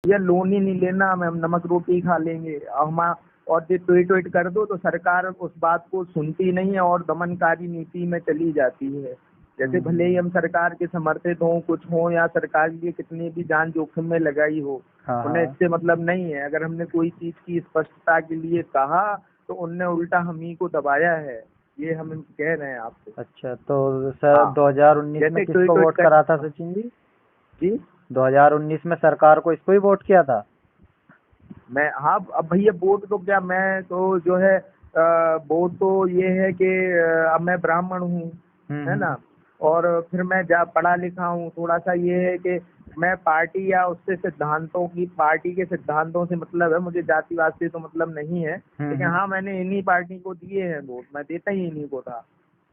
भैया लोन ही नहीं लेना, हम नमक रोटी ही खा लेंगे हम। और ये ट्वीट ट्वीट कर दो तो सरकार उस बात को सुनती नहीं है और दमनकारी नीति में चली जाती है। जैसे भले ही हम सरकार के समर्थित हों, कुछ हों, या सरकार के लिए कितनी भी जान जोखिम में लगाई हो, हाँ उन्हें हाँ। इससे मतलब नहीं है। अगर हमने कोई चीज की स्पष्टता के लिए कहा तो उनने उल्टा हम ही को दबाया है, ये हम कह रहे हैं आपको। अच्छा, तो सर हाँ, 2019 में जैसे ट्वीट किसको ट्वीट वोट कर। करा था सचिन जी? जी 2019 में सरकार को इसको ही वोट किया था? मैं, हाँ अब भैया वोट तो क्या, मैं तो जो है वोट तो ये है कि अब मैं ब्राह्मण हूँ, है हम्म। ना। और फिर मैं जा पढ़ा लिखा हूँ, थोड़ा सा ये है कि मैं पार्टी या उससे सिद्धांतों की, पार्टी के सिद्धांतों से मतलब है, मुझे जातिवाद से तो मतलब नहीं है। लेकिन हम्म। हाँ, मैंने इन्हीं पार्टी को दिए हैं वोट, मैं देता ही इन्हीं को था,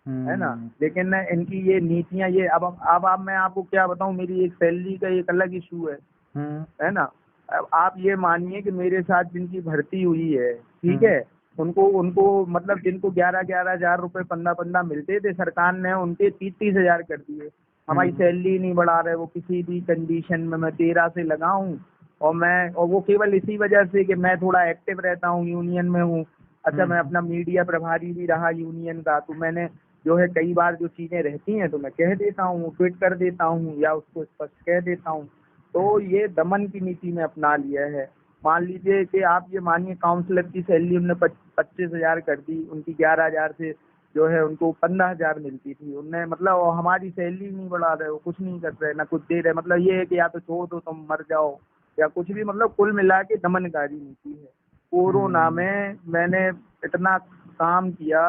है ना। हम्म। लेकिन ना इनकी ये नीतियाँ, ये अब मैं आपको क्या बताऊँ, मेरी एक सैलरी का एक अलग इशू हम्म। है ना। अब आप ये मानिए कि मेरे साथ जिनकी भर्ती हुई है, ठीक हम्म। है, उनको उनको मतलब जिनको 11,000 रुपए 15,15 मिलते थे, सरकार ने उनके 30,000 कर दिए। हमारी हम्म। सैलरी नहीं बढ़ा रहे वो किसी भी कंडीशन में। मैं 13 से लगा हूँ, और वो केवल इसी वजह से कि मैं थोड़ा एक्टिव रहता हूँ, यूनियन में हूँ। अच्छा, मैं हम्म। अपना मीडिया प्रभारी भी रहा यूनियन का, तो मैंने जो है कई बार जो चीजें रहती हैं तो मैं कह देता हूँ, ट्वीट कर देता हूँ या उसको स्पष्ट कह देता हूँ। तो ये दमन की नीति में अपना लिया है। मान लीजिए कि आप ये मानिए काउंसलर की सैलरी उनने 25,000 कर दी, उनकी 11,000 से जो है उनको 15,000 मिलती थी। उनने मतलब वो हमारी सैलरी नहीं बढ़ा रहे, वो कुछ नहीं कर रहे, ना कुछ दे रहे। मतलब ये है कि या तो छोड़ दो तुम मर जाओ या कुछ भी, मतलब कुल मिला के दमनकारी नीति है। कोरोना हम्म। में मैंने इतना काम किया,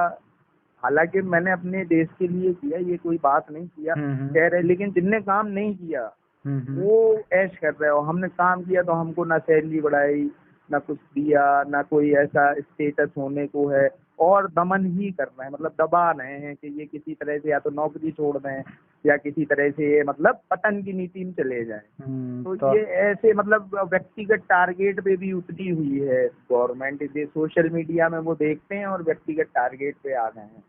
हालांकि मैंने अपने देश के लिए किया, ये कोई बात नहीं किया हम्म। कह रहे, लेकिन जिनने काम नहीं किया हम्म। वो ऐश कर रहे हो। हमने काम किया तो हमको ना सैलरी बढ़ाई, ना कुछ दिया, ना कोई ऐसा स्टेटस होने को है। और दमन ही कर रहे हैं, मतलब दबा रहे हैं कि ये किसी तरह से या तो नौकरी छोड़ दें या किसी तरह से ये मतलब पतन की नीति में चले जाएं। तो तो ये ऐसे मतलब व्यक्तिगत टारगेट पे भी उतरी हुई है गवर्नमेंट। ये सोशल मीडिया में वो देखते हैं और व्यक्तिगत टारगेट पे आ गए हैं।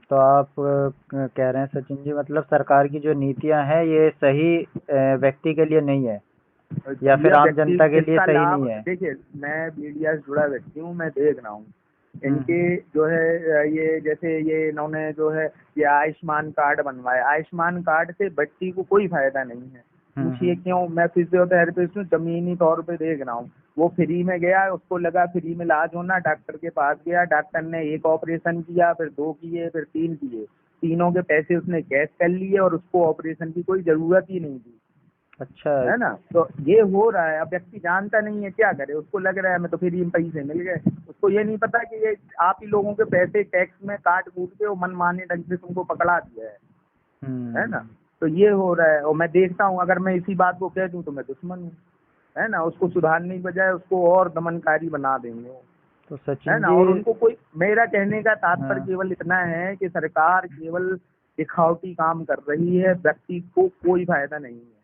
तो आप कह रहे हैं सचिन जी, मतलब सरकार की जो नीतियां हैं ये सही व्यक्ति के लिए नहीं है, या फिर यह आम व्यक्ति जनता के लिए इसका सही लाभ, नहीं है? देखिए मैं मीडिया से जुड़ा व्यक्ति हूँ, मैं देख रहा हूँ इनके हम्म। जो है ये जैसे ये इन्होंने जो है ये आयुष्मान कार्ड बनवाया। आयुष्मान कार्ड से व्यक्ति को कोई फायदा नहीं है। पूछिए हम्म। क्यों? मैं फिजियोथेरेपिस्ट हूँ, जमीनी तौर पे देख रहा हूँ। वो फ्री में गया, उसको लगा फ्री में इलाज होना, डॉक्टर के पास गया, डॉक्टर ने एक ऑपरेशन किया, फिर 2 किए, फिर 3 किए, तीनों के पैसे उसने कैश कर लिए और उसको ऑपरेशन की कोई जरूरत ही नहीं थी, अच्छा। है ना। तो ये हो रहा है। अब व्यक्ति जानता नहीं है, क्या करे, उसको लग रहा है मैं तो फ्री में पैसे मिल गए, उसको ये नहीं पता कि ये आप ही लोगों के पैसे टैक्स में काट कूट के वो मनमाने ढंग से तुमको पकड़ा दिया है ना। हम्म। तो ये हो रहा है और मैं देखता हूँ, अगर मैं इसी बात को कह दूं तो मैं दुश्मन हूँ, है ना। उसको सुधारने की बजाय उसको और दमनकारी बना देंगे वो, तो है सचिन ना। जी। और उनको कोई, मेरा कहने का तात्पर्य हाँ। केवल इतना है कि सरकार केवल दिखावटी काम कर रही है, व्यक्ति को कोई फायदा नहीं है।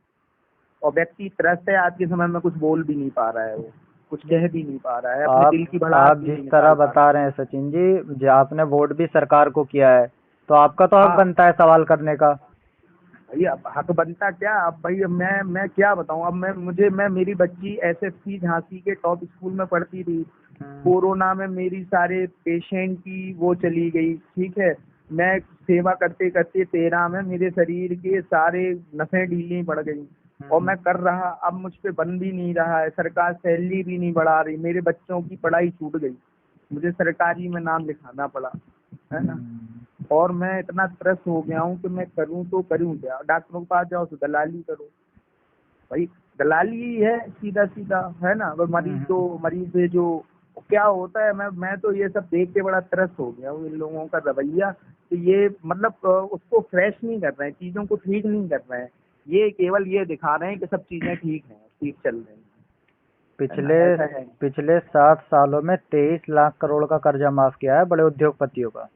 और व्यक्ति त्रस्त है, आज के समय में कुछ बोल भी नहीं पा रहा है, वो कुछ नहीं, कह भी नहीं पा रहा है, अपने आप दिल की भड़ास आप भी जिस नहीं तरह निकाल पा रहा बता रहे हैं सचिन जी, जो आपने वोट भी सरकार को किया है, तो आपका तो है। हक हाँ बनता है सवाल करने का। भैया, अब हक बनता क्या, अब भाई मैं क्या बताऊं। अब मैं मेरी बच्ची एसएससी झांसी के टॉप स्कूल में पढ़ती थी। हम्म। कोरोना में मेरी सारे पेशेंट की वो चली गई, ठीक है। मैं सेवा करते करते 13 में मेरे शरीर के सारे नसें ढीली पड़ गई और हम्म। मैं कर रहा, अब मुझ पे बन भी नहीं रहा है। सरकार सैलरी भी नहीं बढ़ा रही, मेरे बच्चों की पढ़ाई छूट गई, मुझे सरकारी में नाम लिखाना पड़ा, है ना। हम्म। और मैं इतना त्रस्त हो गया हूँ कि मैं करूँ तो करूँ क्या। डॉक्टरों के पास जाओ तो दलाली करो, भाई दलाली ही है सीधा सीधा, है ना। वो हम्म। मरीज है जो क्या होता है। मैं तो ये सब देख के बड़ा त्रस्त हो गया हूँ इन लोगों का रवैया। तो ये मतलब उसको फ्रेश नहीं कर रहे हैं, चीजों को ठीक नहीं कर रहे हैं। ये केवल ये दिखा रहे हैं कि सब चीजें ठीक हैं, ठीक चल रही है ना। पिछले ऐसा है। पिछले 7 सालों में 23 लाख करोड़ का कर्जा माफ किया है बड़े उद्योगपतियों का।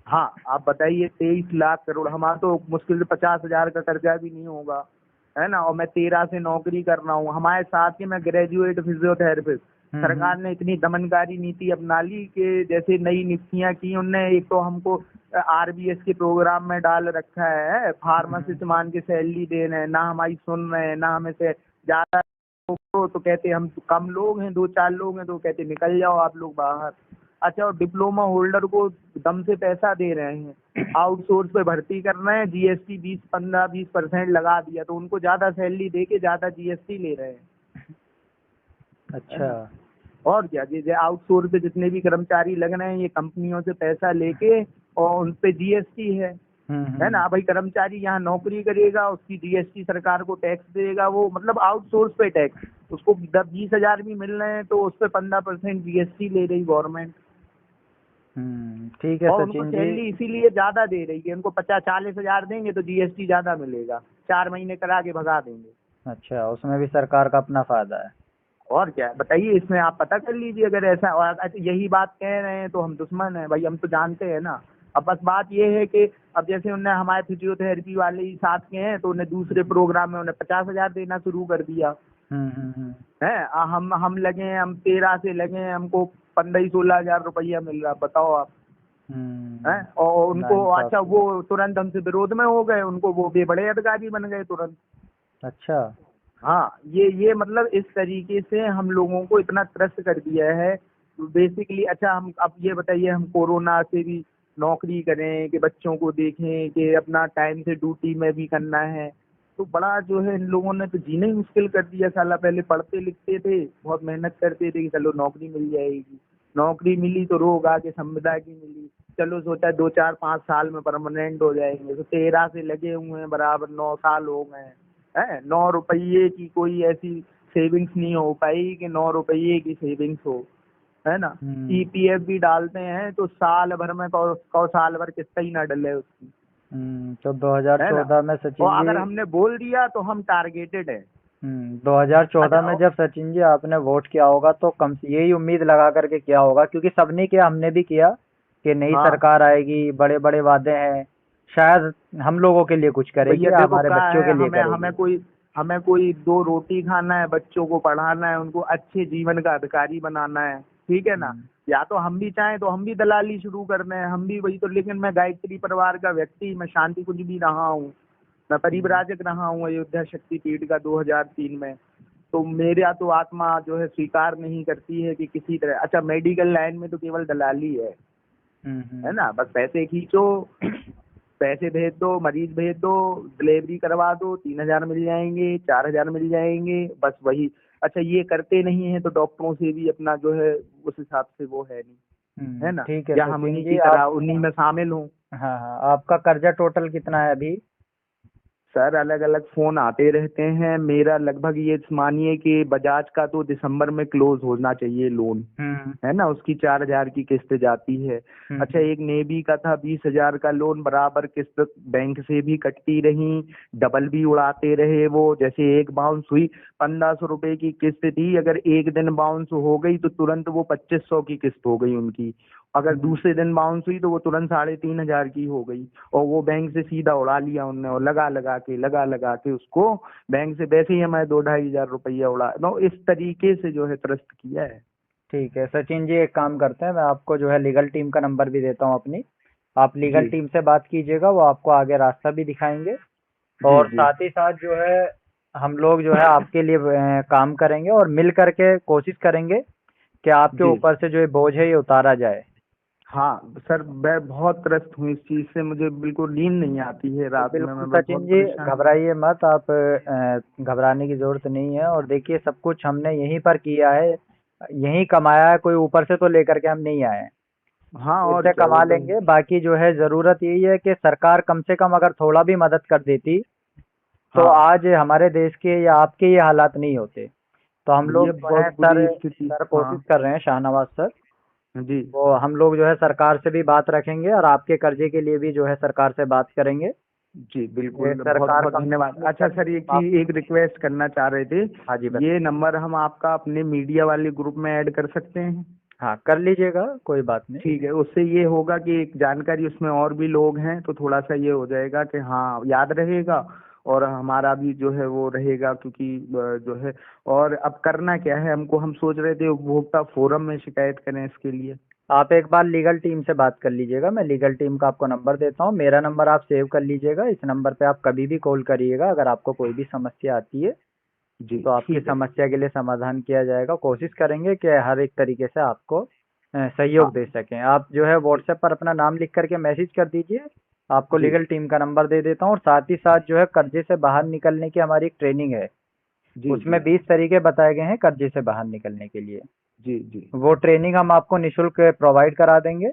हाँ आप बताइए, 23 लाख करोड़, हमारा तो मुश्किल से 50,000 का कर्जा भी नहीं होगा, है ना। और मैं 13 से नौकरी कर रहा हूँ, हमारे साथ ही मैं ग्रेजुएट फिजियोथेरेपिस्ट। हम्म। सरकार ने इतनी दमनकारी नीति अपना ली कि जैसे नई नियुक्तियां की उनने, एक तो हमको आरबीएस के प्रोग्राम में डाल रखा है, हम्म। फार्मासिस्ट मान के सैलरी दे रहे हैं, ना हमारी सुन रहे हैं, ना हमें से ज्यादा तो कहते हम कम लोग हैं, 2-4 लोग हैं, तो कहते निकल जाओ आप लोग बाहर। अच्छा, और डिप्लोमा होल्डर को दम से पैसा दे रहे हैं, आउटसोर्स पे भर्ती कर रहे हैं, जीएसटी 15-20% लगा दिया, तो उनको ज्यादा सैलरी दे के ज्यादा जीएसटी ले रहे हैं। अच्छा। और क्या, जैसे आउटसोर्स पे जितने भी कर्मचारी लग रहे हैं, ये कंपनियों से पैसा लेके और उन पे जीएसटी है हम्म। ना। भाई कर्मचारी यहाँ नौकरी करेगा, उसकी जीएसटी सरकार को टैक्स देगा, वो मतलब आउटसोर्स पे टैक्स, उसको 10-20 हजार भी मिल रहे हैं तो उस पे 15% जीएसटी ले रही गवर्नमेंट। ठीक है और उनको सचिन जी। सैलरी इसीलिए ज्यादा दे रही है, उनको 50-40 हजार देंगे तो जीएसटी ज्यादा मिलेगा, 4 महीने करा के भगा देंगे। अच्छा, उसमें भी सरकार का अपना फायदा है। और क्या बताइए, इसमें आप पता कर लीजिए, अगर ऐसा और अच्छा यही बात कह रहे हैं तो हम दुश्मन हैं भाई, हम तो जानते हैं ना। अब बस बात ये है कि अब जैसे उन्हें हमारे फिजियोथेरेपी वाले ही साथ के हैं, तो उन्हें दूसरे प्रोग्राम में उन्हें 50 हजार देना शुरू कर दिया है। हम लगे हैं, हम 13 से लगे हैं, हमको 15-16 हजार रुपया मिल रहा, बताओ आप। हैं और उनको अच्छा वो तुरंत हमसे विरोध में हो गए, उनको वो बड़े अधिकारी बन गए तुरंत। अच्छा। हाँ, ये मतलब इस तरीके से हम लोगों को इतना त्रस्त कर दिया है बेसिकली। अच्छा, हम अब ये बताइए, हम कोरोना से भी नौकरी करें कि बच्चों को देखें कि अपना टाइम से ड्यूटी में भी करना है, तो बड़ा जो है इन लोगों ने तो जीना ही मुश्किल कर दिया साला। पहले पढ़ते लिखते थे, बहुत मेहनत करते थे कि चलो नौकरी मिल जाएगी, नौकरी मिली तो रोग आके संविदा की मिली, चलो सोचा 2-4-5 साल में परमानेंट हो जाएंगे, तो 13 से लगे हुए हैं, बराबर 9 साल हो गए हैं। 9 रुपये की कोई ऐसी सेविंग्स नहीं हो पाई कि 9 रुपये की सेविंग्स हो, है ना। ईपीएफ भी डालते हैं तो साल भर में साल भर कितना ही ना डले उसकी। तो 2014 में सचिन और जी, अगर हमने बोल दिया तो हम टारगेटेड है। 2014 में जब सचिन जी आपने वोट किया होगा तो कम से यही उम्मीद लगा करके किया होगा, क्योंकि सबने किया, हमने भी किया कि नई सरकार आएगी, बड़े बड़े वादे हैं, शायद हम लोगों के लिए कुछ करेगी, भैया देखो हमारे क्या बच्चों के है, लिए करेगी। हमें कोई 2 रोटी खाना है, बच्चों को पढ़ाना है, उनको अच्छे जीवन का अधिकारी बनाना है, ठीक है ना। या तो हम भी चाहें तो हम भी दलाली शुरू कर रहे हैं, हम भी वही तो। लेकिन मैं गायत्री परिवार का व्यक्ति, मैं शांति कुंज भी रहा हूँ, मैं परिव्राजक रहा हूँ अयोध्या शक्तिपीठ का 2003 में। तो मेरा तो आत्मा जो है स्वीकार नहीं करती है कि किसी तरह, अच्छा मेडिकल लाइन में तो केवल दलाली है ना। बस पैसे खींचो, पैसे भेज दो, मरीज भेज दो, डिलीवरी करवा दो, 3 हजार मिल जाएंगे, 4 हजार मिल जाएंगे, बस वही। अच्छा, ये करते नहीं है तो डॉक्टरों से भी अपना जो है उस हिसाब से वो है नहीं, है ना। ठीक है या हम सचिन उन्हीं जी, की तरह उन्हीं में शामिल हूँ। हाँ हाँ, आपका कर्जा टोटल कितना है अभी? सर अलग अलग फोन आते रहते हैं, मेरा लगभग ये मानिए कि बजाज का तो दिसंबर में क्लोज होना चाहिए लोन, है ना, उसकी 4 हजार की किस्त जाती है। अच्छा, एक नेवी का था 20 हजार का लोन, बराबर किस्त बैंक से भी कटती रही, डबल भी उड़ाते रहे वो। जैसे एक बाउंस हुई, 1500 रुपए की किस्त थी, अगर एक दिन बाउंस हो गई तो तुरंत वो 2500 की किस्त हो गई उनकी। अगर दूसरे दिन बाउंस हुई तो वो तुरंत 3500 की हो गई, और वो बैंक से सीधा उड़ा लिया उनने, और लगा लगा के उसको बैंक से वैसे ही हमारे 2-2.5 हजार रुपया उड़ा। नो, इस तरीके से जो है त्रस्त किया है। ठीक है सचिन जी, एक काम करते हैं, मैं आपको जो है लीगल टीम का नंबर भी देता हूँ अपनी, आप लीगल टीम से बात कीजिएगा, वो आपको आगे रास्ता भी दिखाएंगे। और साथ ही साथ जो है हम लोग जो है आपके लिए काम करेंगे, और मिल करके कोशिश करेंगे कि आपके ऊपर से जो ये बोझ है ये उतारा जाए। हाँ सर, मैं बहुत त्रस्त हूँ इस चीज से, मुझे बिल्कुल नींद नहीं आती है रात में। बिल्कुल मैं सचिन बहुत जी, परेशान हूँ। घबराइए मत आप, घबराने की जरूरत नहीं है। और देखिए, सब कुछ हमने यहीं पर किया है, यहीं कमाया है, कोई ऊपर से तो लेकर के हम नहीं आए हैं, हाँ, और इससे क्या, कमा वो तो लेंगे। बाकी जो है जरूरत यही है कि सरकार कम से कम अगर थोड़ा भी मदद कर देती तो आज हमारे देश के या आपके ये हालात नहीं होते। तो हम लोग ये जो है बहुत बुरी स्थिति। सर कोशिश कर रहे हैं, शाहनवाज सर, जी वो हम लोग जो है सरकार से भी बात रखेंगे, और आपके कर्जे के लिए भी जो है सरकार से बात करेंगे। जी ये बिल्कुल, बहुत सरकार बहुत धन्यवाद। अच्छा सर, एक रिक्वेस्ट करना चाह रहे थे, हाँ जी ये नंबर हम आपका अपने मीडिया वाले ग्रुप में ऐड कर सकते हैं? हाँ, कर लीजिएगा, कोई बात नहीं। ठीक है, उससे ये होगा कि एक जानकारी, उसमें और भी लोग हैं तो थोड़ा सा ये हो जाएगा कि हाँ याद रहेगा, और हमारा भी जो है वो रहेगा, क्योंकि जो है। और अब करना क्या है हमको, हम सोच रहे थे उपभोक्ता फोरम में शिकायत करें इसके लिए। आप एक बार लीगल टीम से बात कर लीजिएगा, मैं लीगल टीम का आपको नंबर देता हूँ, मेरा नंबर आप सेव कर लीजिएगा, इस नंबर पे आप कभी भी कॉल करिएगा अगर आपको कोई भी समस्या आती है। जी तो आपकी ठीक है। समस्या के लिए समाधान किया जाएगा। कोशिश करेंगे कि हर एक तरीके से आपको सहयोग हाँ दे सकें। आप जो है व्हाट्सएप पर अपना नाम लिख करके मैसेज कर दीजिए, आपको जी लीगल टीम का नंबर दे देता हूँ। और साथ ही साथ जो है कर्जे से बाहर निकलने की हमारी एक ट्रेनिंग है, जी उसमें जी 20 तरीके बताए गए हैं कर्जे से बाहर निकलने के लिए। जी जी वो ट्रेनिंग हम आपको निःशुल्क प्रोवाइड करा देंगे।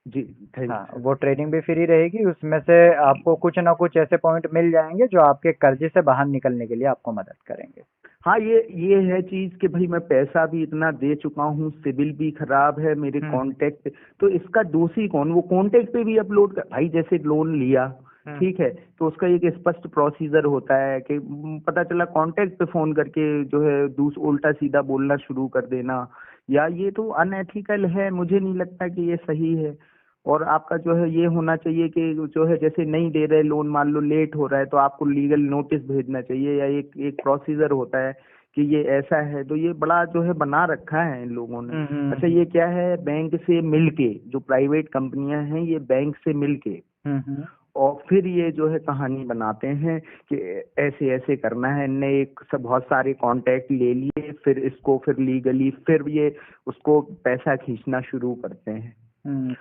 जी। थैंक हाँ, यू सर। वो ट्रेनिंग भी फ्री रहेगी, उसमें से आपको कुछ ना कुछ ऐसे पॉइंट मिल जाएंगे जो आपके कर्जे से बाहर निकलने के लिए आपको मदद करेंगे। हाँ ये है चीज कि भाई मैं पैसा भी इतना दे चुका हूँ, सिविल भी खराब है, मेरे हम्म कांटेक्ट, तो इसका दोषी कौन? वो कांटेक्ट पे भी अपलोड कर भाई, जैसे लोन लिया हम्म ठीक है, तो उसका एक स्पष्ट प्रोसीजर होता है कि पता चला कांटेक्ट पे फोन करके जो है उल्टा सीधा बोलना शुरू कर देना, या ये तो अनएथिकल है, मुझे नहीं लगता कि ये सही है। और आपका जो है ये होना चाहिए कि जो है जैसे नहीं दे रहे लोन, मान लो लेट हो रहा है, तो आपको लीगल नोटिस भेजना चाहिए, या एक एक प्रोसीजर होता है कि ये ऐसा है। तो ये बड़ा जो है बना रखा है इन लोगों ने। हम्म अच्छा हम्म ये क्या है, बैंक से मिलके, जो प्राइवेट कंपनियां हैं ये बैंक से मिलके हम्म। और फिर ये जो है कहानी बनाते हैं कि ऐसे ऐसे करना है, ने एक सब बहुत सारे कांटेक्ट ले लिए, फिर इसको फिर लीगली फिर ये उसको पैसा खींचना शुरू करते हैं।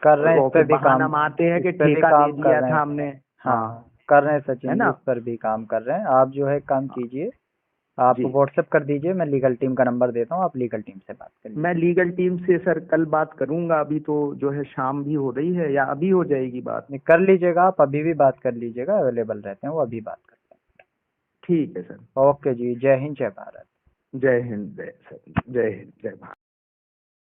कर रहे हैं, इस और पे फिर भी बहाना काम, मारते हैं इस कि पे भी ठेका दे काम कर दिया रहे था हैं। हमने। हाँ हाँ, कर रहे हैं है सचिन जी, ना। इस पर भी काम कर रहे हैं। आप जो है काम हाँ, कीजिए, आप जी व्हाट्सएप कर दीजिए, मैं लीगल टीम का नंबर देता हूँ, आप लीगल टीम से बात कर मैं लीजिए। लीगल टीम से सर कल बात करूंगा, अभी तो जो है शाम भी हो रही है, या अभी हो जाएगी बात? नहीं, कर लीजिएगा, आप अभी भी बात कर लीजिएगा, अवेलेबल रहते हैं वो, अभी बात करते ठीक है सर। हैं। ओके जी, जय हिंद, जय भारत। जय हिंद, जय सर, जय हिंद, जय भारत।